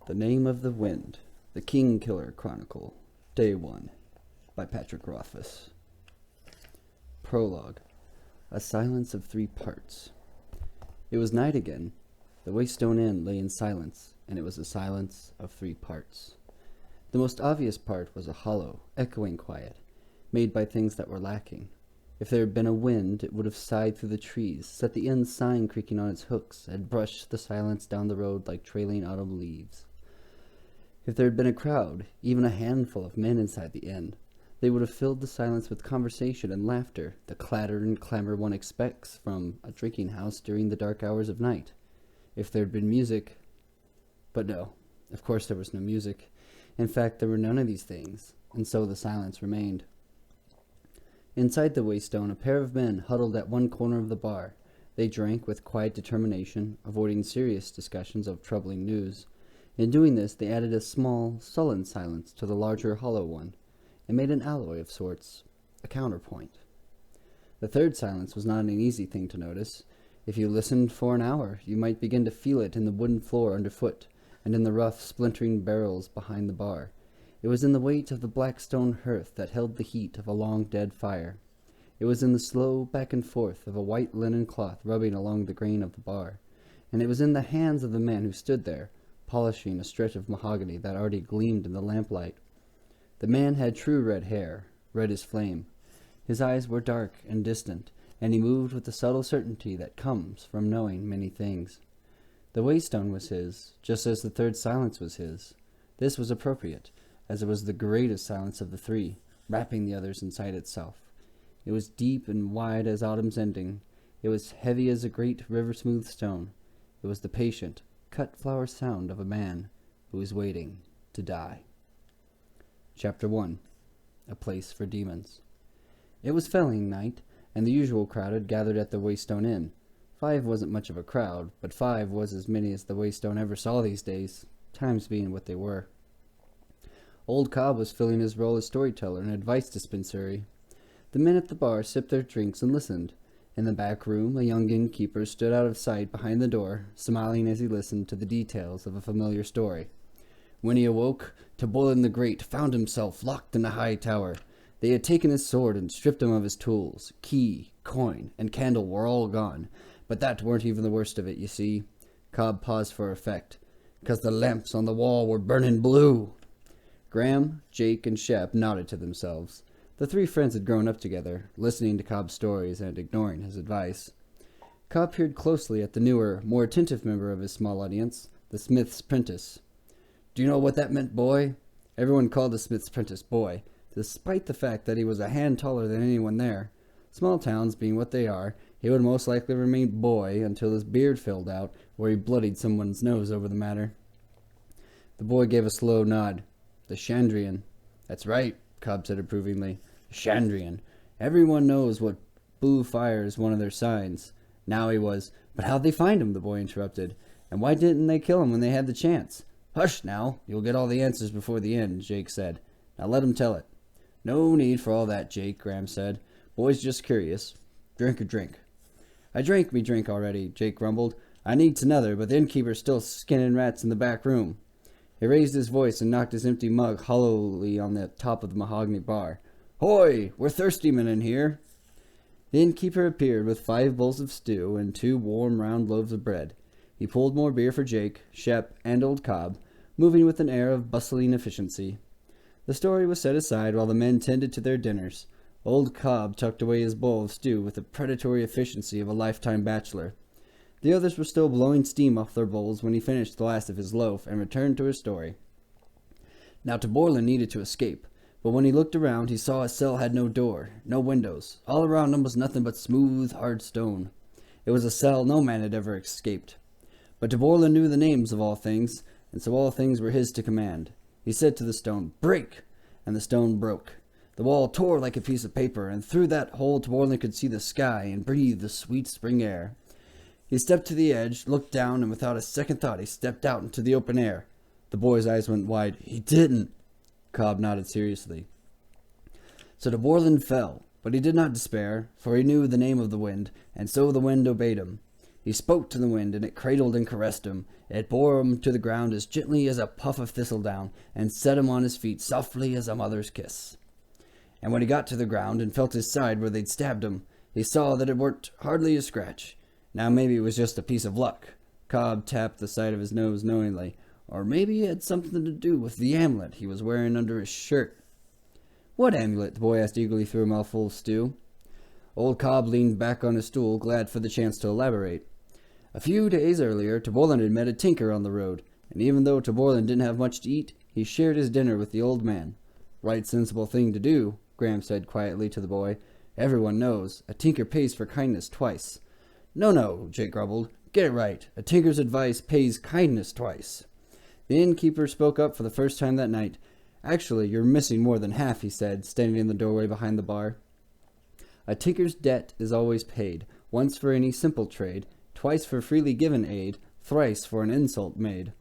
The Name of the Wind, The King Killer Chronicle, Day 1, by Patrick Rothfuss. Prologue. A silence of 3 parts. It was night again. The Waystone Inn lay in silence, and it was a silence of 3 parts. The most obvious part was a hollow, echoing quiet, made by things that were lacking. If there had been a wind, it would have sighed through the trees, set the inn's sign creaking on its hooks, and brushed the silence down the road like trailing autumn leaves. If there had been a crowd, even a handful of men inside the inn, they would have filled the silence with conversation and laughter, the clatter and clamor one expects from a drinking house during the dark hours of night. If there had been music... But no, of course there was no music. In fact, there were none of these things, and so the silence remained. Inside the Waystone, a pair of men huddled at one corner of the bar. They drank with quiet determination, avoiding serious discussions of troubling news. In doing this, they added a small, sullen silence to the larger, hollow one, and made an alloy of sorts, a counterpoint. The third silence was not an easy thing to notice. If you listened for an hour, you might begin to feel it in the wooden floor underfoot, and in the rough, splintering barrels behind the bar. It was in the weight of the black stone hearth that held the heat of a long dead fire. It was in the slow back and forth of a white linen cloth rubbing along the grain of the bar, and it was in the hands of the man who stood there, polishing a stretch of mahogany that already gleamed in the lamplight. The man had true red hair, red as flame. His eyes were dark and distant, and he moved with the subtle certainty that comes from knowing many things. The Waystone was his, just as the third silence was his. This was appropriate, as it was the greatest silence of the 3, wrapping the others inside itself. It was deep and wide as autumn's ending. It was heavy as a great river-smooth stone. It was the patient, cut-flower sound of a man who is waiting to die. Chapter 1. A Place for Demons. It was felling night, and the usual crowd had gathered at the Waystone Inn. 5 wasn't much of a crowd, but 5 was as many as the Waystone ever saw these days, times being what they were. Old Cobb was filling his role as storyteller and advice dispensary. The men at the bar sipped their drinks and listened. In the back room, a young innkeeper stood out of sight behind the door, smiling as he listened to the details of a familiar story. When he awoke, Taborlin the Great found himself locked in a high tower. They had taken his sword and stripped him of his tools. Key, coin, and candle were all gone, but that weren't even the worst of it, you see. Cobb paused for effect, 'cause the lamps on the wall were burning blue. Graham, Jake, and Shep nodded to themselves. The 3 friends had grown up together, listening to Cobb's stories and ignoring his advice. Cobb peered closely at the newer, more attentive member of his small audience, the smith's prentice. "Do you know what that meant, boy?" Everyone called the smith's prentice boy, despite the fact that he was a hand taller than anyone there. Small towns being what they are, he would most likely remain boy until his beard filled out, or he bloodied someone's nose over the matter. The boy gave a slow nod. "The Chandrian." "That's right," Cobb said approvingly. "The Chandrian. Everyone knows what blue fire is one of their signs." Now he was... "But how'd they find him?" the boy interrupted. "And why didn't they kill him when they had the chance?" "Hush now, you'll get all the answers before the end," Jake said. "Now let him tell it." "No need for all that, Jake," Graham said. "Boy's just curious. Drink or drink." "I drank me drink already," Jake grumbled. "I needs another, but the innkeeper's still skinning rats in the back room." He raised his voice and knocked his empty mug hollowly on the top of the mahogany bar. "Hoy! We're thirsty men in here." The innkeeper appeared with 5 bowls of stew and 2 warm round loaves of bread. He pulled more beer for Jake, Shep, and old Cobb, moving with an air of bustling efficiency. The story was set aside while the men tended to their dinners. Old Cobb tucked away his bowl of stew with the predatory efficiency of a lifetime bachelor. The others were still blowing steam off their bowls when he finished the last of his loaf and returned to his story. Now Taborlin needed to escape, but when he looked around he saw his cell had no door, no windows. All around him was nothing but smooth, hard stone. It was a cell no man had ever escaped. But Taborlin knew the names of all things, and so all things were his to command. He said to the stone, "Break!" and the stone broke. The wall tore like a piece of paper, and through that hole Taborlin could see the sky and breathe the sweet spring air. He stepped to the edge, looked down, and without a second thought he stepped out into the open air. The boy's eyes went wide. "He didn't." Cobb nodded seriously. So Taborlin fell, but he did not despair, for he knew the name of the wind, and so the wind obeyed him. He spoke to the wind, and it cradled and caressed him. It bore him to the ground as gently as a puff of thistledown, and set him on his feet softly as a mother's kiss. And when he got to the ground and felt his side where they'd stabbed him, he saw that it weren't hardly a scratch. Now maybe it was just a piece of luck. Cobb tapped the side of his nose knowingly. Or maybe it had something to do with the amulet he was wearing under his shirt. What amulet? The boy asked eagerly through a mouthful of stew. Old Cobb leaned back on his stool, glad for the chance to elaborate. A few days earlier, Taborlin had met a tinker on the road, and even though Taborlin didn't have much to eat, he shared his dinner with the old man. Right sensible thing to do, Graham said quietly to the boy. Everyone knows, a tinker pays for kindness twice. No, Jake grumbled. Get it right. A tinker's advice pays kindness twice. The innkeeper spoke up for the first time that night. Actually, you're missing more than half, he said, standing in the doorway behind the bar. A tinker's debt is always paid, once for any simple trade, twice for freely given aid, thrice for an insult made.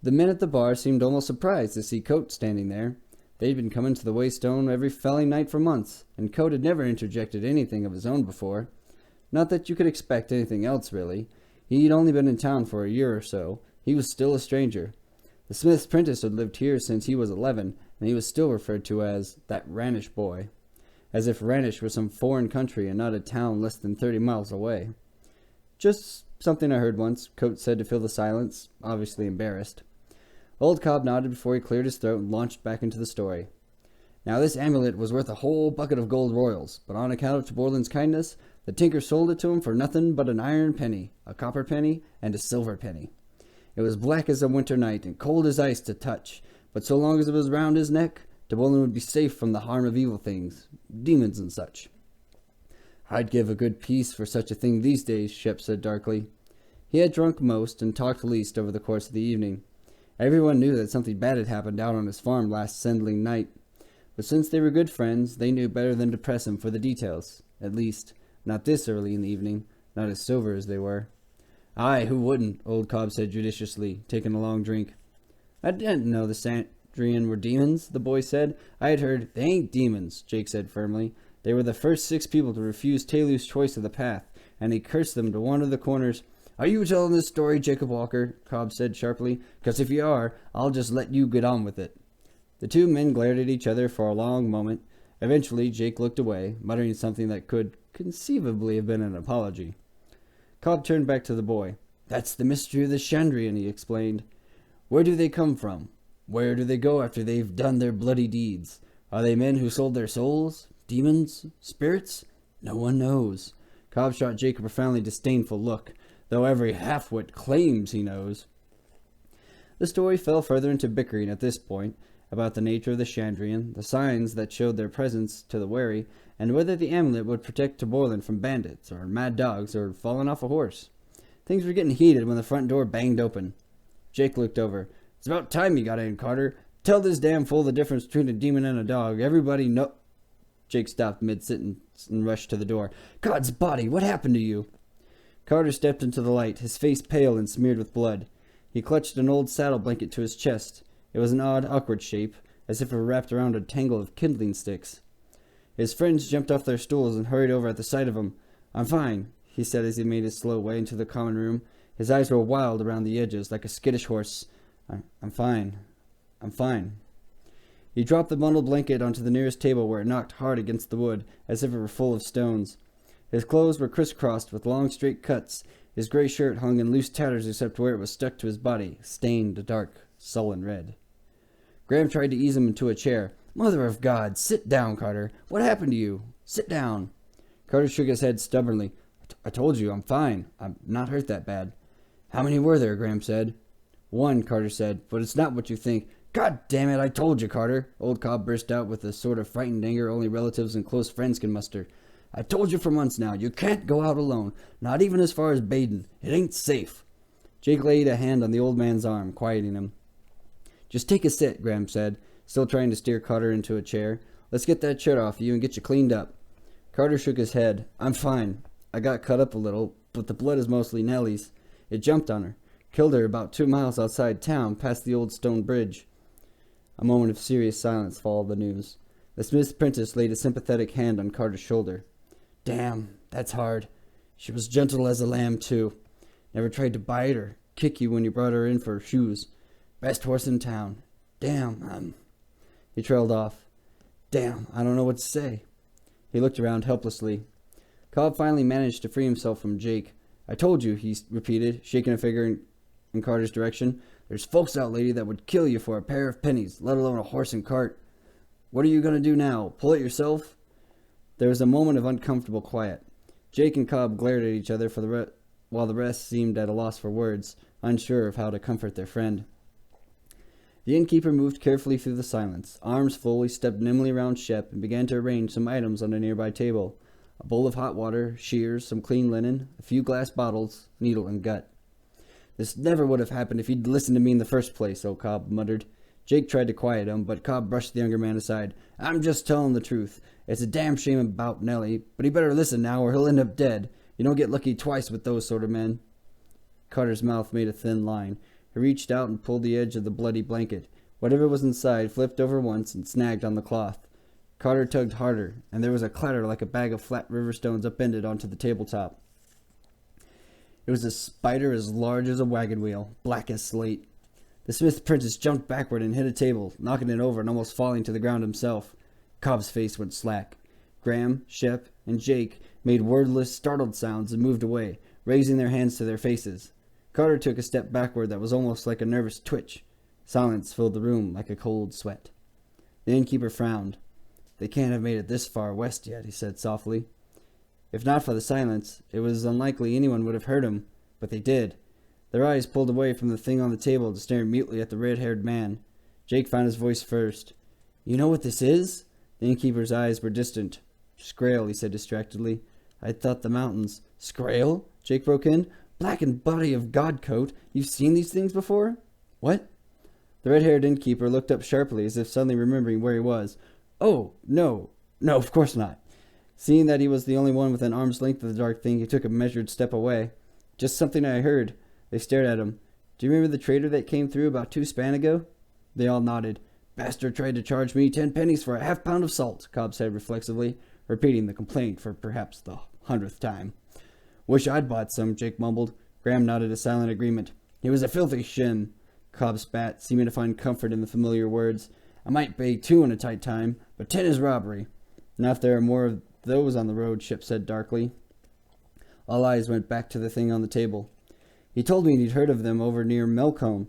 The men at the bar seemed almost surprised to see Coat standing there. They'd been coming to the Waystone every felling night for months, and Coat had never interjected anything of his own before. Not that you could expect anything else, really. He'd only been in town for a year or so. He was still a stranger. The smith's apprentice had lived here since he was 11, and he was still referred to as that Ranish boy, as if Ranish were some foreign country and not a town less than 30 miles away. Just something I heard once, Coat said to fill the silence, obviously embarrassed. Old Cobb nodded before he cleared his throat and launched back into the story. Now this amulet was worth a whole bucket of gold royals, but on account of Taborlin's kindness, the tinker sold it to him for nothing but an iron penny, a copper penny, and a silver penny. It was black as a winter night and cold as ice to touch, but so long as it was round his neck, Taborlin would be safe from the harm of evil things, demons and such. I'd give a good piece for such a thing these days, Shep said darkly. He had drunk most and talked least over the course of the evening. Everyone knew that something bad had happened out on his farm last sendling night, but since they were good friends, they knew better than to press him for the details, at least, not this early in the evening, not as sober as they were. Aye, who wouldn't, old Cobb said judiciously, taking a long drink. I didn't know the Sandrian were demons, the boy said. I had heard, they ain't demons, Jake said firmly. They were the first 6 people to refuse Talu's choice of the path, and he cursed them to wander the corners. Are you telling this story, Jacob Walker? Cobb said sharply. 'Cause if you are, I'll just let you get on with it. The two men glared at each other for a long moment. Eventually, Jake looked away, muttering something that could conceivably have been an apology. Cobb turned back to the boy. That's the mystery of the Shandrian, he explained. Where do they come from? Where do they go after they've done their bloody deeds? Are they men who sold their souls? Demons? Spirits? No one knows. Cobb shot Jake a profoundly disdainful look, though every half-wit claims he knows. The story fell further into bickering at this point, about the nature of the Shandrian, the signs that showed their presence to the wary, and whether the amulet would protect Taborlin from bandits, or mad dogs, or falling off a horse. Things were getting heated when the front door banged open. Jake looked over. It's about time you got in, Carter. Tell this damn fool the difference between a demon and a dog. Everybody know... Jake stopped mid-sentence and rushed to the door. God's body, what happened to you? Carter stepped into the light, his face pale and smeared with blood. He clutched an old saddle blanket to his chest. It was an odd, awkward shape, as if it were wrapped around a tangle of kindling sticks. His friends jumped off their stools and hurried over at the sight of him. I'm fine, he said as he made his slow way into the common room. His eyes were wild around the edges, like a skittish horse. I'm fine. I'm fine. He dropped the bundled blanket onto the nearest table where it knocked hard against the wood, as if it were full of stones. His clothes were crisscrossed with long straight cuts. His gray shirt hung in loose tatters except where it was stuck to his body, stained a dark, sullen red. Graham tried to ease him into a chair. Mother of God, sit down, Carter. What happened to you? Sit down. Carter shook his head stubbornly. I told you, I'm fine. I'm not hurt that bad. How many were there? Graham said. 1, Carter said, but it's not what you think. God damn it, I told you, Carter. Old Cobb burst out with the sort of frightened anger only relatives and close friends can muster. I told you for months now, you can't go out alone, not even as far as Baden. It ain't safe. Jake laid a hand on the old man's arm, quieting him. Just take a sit, Graham said, still trying to steer Carter into a chair. Let's get that shirt off you and get you cleaned up. Carter shook his head. I'm fine. I got cut up a little, but the blood is mostly Nellie's. It jumped on her. Killed her about 2 miles outside town, past the old stone bridge. A moment of serious silence followed the news. The smith's apprentice laid a sympathetic hand on Carter's shoulder. Damn, that's hard. She was gentle as a lamb, too. Never tried to bite or kick you when you brought her in for shoes. Best horse in town. Damn, He trailed off. Damn, I don't know what to say. He looked around helplessly. Cobb finally managed to free himself from Jake. I told you, he repeated, shaking a finger in Carter's direction. There's folks out, lady, that would kill you for a pair of pennies, let alone a horse and cart. What are you going to do now? Pull it yourself? There was a moment of uncomfortable quiet. Jake and Cobb glared at each other while the rest seemed at a loss for words, unsure of how to comfort their friend. The innkeeper moved carefully through the silence. Arms full, he stepped nimbly around Shep and began to arrange some items on a nearby table. A bowl of hot water, shears, some clean linen, a few glass bottles, needle and gut. This never would have happened if he'd listened to me in the first place, old Cobb muttered. Jake tried to quiet him, but Cobb brushed the younger man aside. I'm just telling the truth. It's a damn shame about Nellie, but he better listen now or he'll end up dead. You don't get lucky twice with those sort of men. Carter's mouth made a thin line. He reached out and pulled the edge of the bloody blanket. Whatever was inside flipped over once and snagged on the cloth. Carter tugged harder, and there was a clatter like a bag of flat river stones upended onto the tabletop. It was a spider as large as a wagon wheel, black as slate. The Smith's apprentice jumped backward and hit a table, knocking it over and almost falling to the ground himself. Cobb's face went slack. Graham, Shep, and Jake made wordless, startled sounds and moved away, raising their hands to their faces. Carter took a step backward that was almost like a nervous twitch. Silence filled the room like a cold sweat. The innkeeper frowned. They can't have made it this far west yet, he said softly. If not for the silence, it was unlikely anyone would have heard him, but they did. Their eyes pulled away from the thing on the table to stare mutely at the red-haired man. Jake found his voice first. You know what this is? The innkeeper's eyes were distant. Scrael, he said distractedly. I thought the mountains. Scrael? Jake broke in. Blackened body of Godcoat. You've seen these things before? What? The red-haired innkeeper looked up sharply as if suddenly remembering where he was. Oh, no, of course not. Seeing that he was the only one within arm's length of the dark thing, he took a measured step away. Just something I heard. They stared at him. Do you remember the trader that came through about 2 span ago? They all nodded. Bastard tried to charge me 10 pennies for a half-pound of salt, Cobb said reflexively, repeating the complaint for perhaps the 100th time. Wish I'd bought some, Jake mumbled. Graham nodded a silent agreement. He was a filthy shin. Cobb spat, seeming to find comfort in the familiar words. I might pay 2 in a tight time, but 10 is robbery. Now if there are more of those on the road, Ship said darkly. All eyes went back to the thing on the table. He told me he'd heard of them over near Melcombe,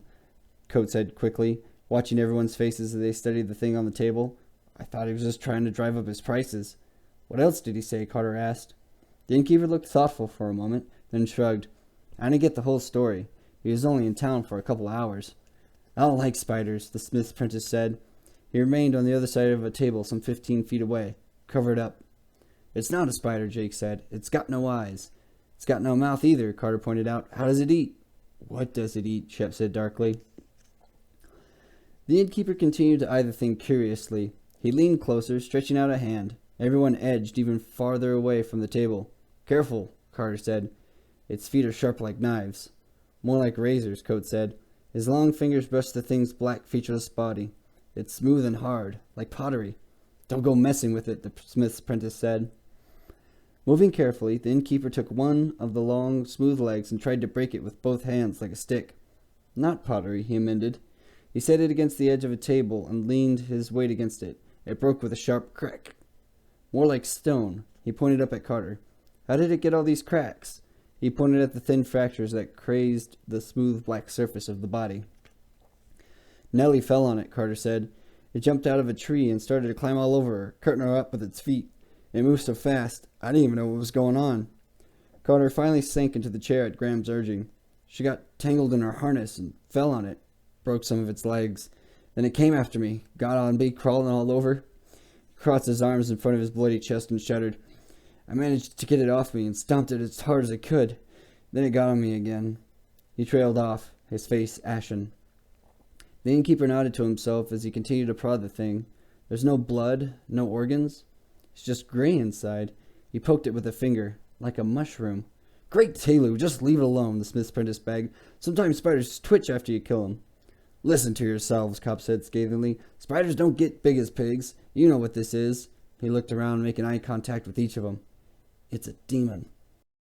Coates said quickly, watching everyone's faces as they studied the thing on the table. I thought he was just trying to drive up his prices. What else did he say? Carter asked. The innkeeper looked thoughtful for a moment, then shrugged. I didn't get the whole story. He was only in town for a couple hours. I don't like spiders, the Smith's apprentice said. He remained on the other side of a table some 15 feet away, covered up. It's not a spider, Jake said. It's got no eyes. It's got no mouth either, Carter pointed out. How does it eat? What does it eat? Shep said darkly. The innkeeper continued to eye the thing curiously. He leaned closer, stretching out a hand. Everyone edged even farther away from the table. Careful, Carter said. Its feet are sharp like knives. More like razors, Coates said. His long fingers brushed the thing's black, featureless body. It's smooth and hard, like pottery. Don't go messing with it, the Smith's apprentice said. Moving carefully, the innkeeper took one of the long, smooth legs and tried to break it with both hands like a stick. Not pottery, he amended. He set it against the edge of a table and leaned his weight against it. It broke with a sharp crack. More like stone. He pointed up at Carter. How did it get all these cracks? He pointed at the thin fractures that crazed the smooth black surface of the body. Nellie fell on it, Carter said. It jumped out of a tree and started to climb all over her, cutting her up with its feet. It moved so fast, I didn't even know what was going on. Carter finally sank into the chair at Graham's urging. She got tangled in her harness and fell on it, broke some of its legs. Then it came after me, got on me, crawling all over. He crossed his arms in front of his bloody chest and shuddered. I managed to get it off me and stomped it as hard as I could. Then it got on me again. He trailed off, his face ashen. The innkeeper nodded to himself as he continued to prod the thing. There's no blood, no organs. It's just gray inside. He poked it with a finger, like a mushroom. Great Telu, just leave it alone, the Smith's apprentice begged. Sometimes spiders twitch after you kill them. Listen to yourselves, Cobb said scathingly. Spiders don't get big as pigs. You know what this is. He looked around, making eye contact with each of them. It's a demon.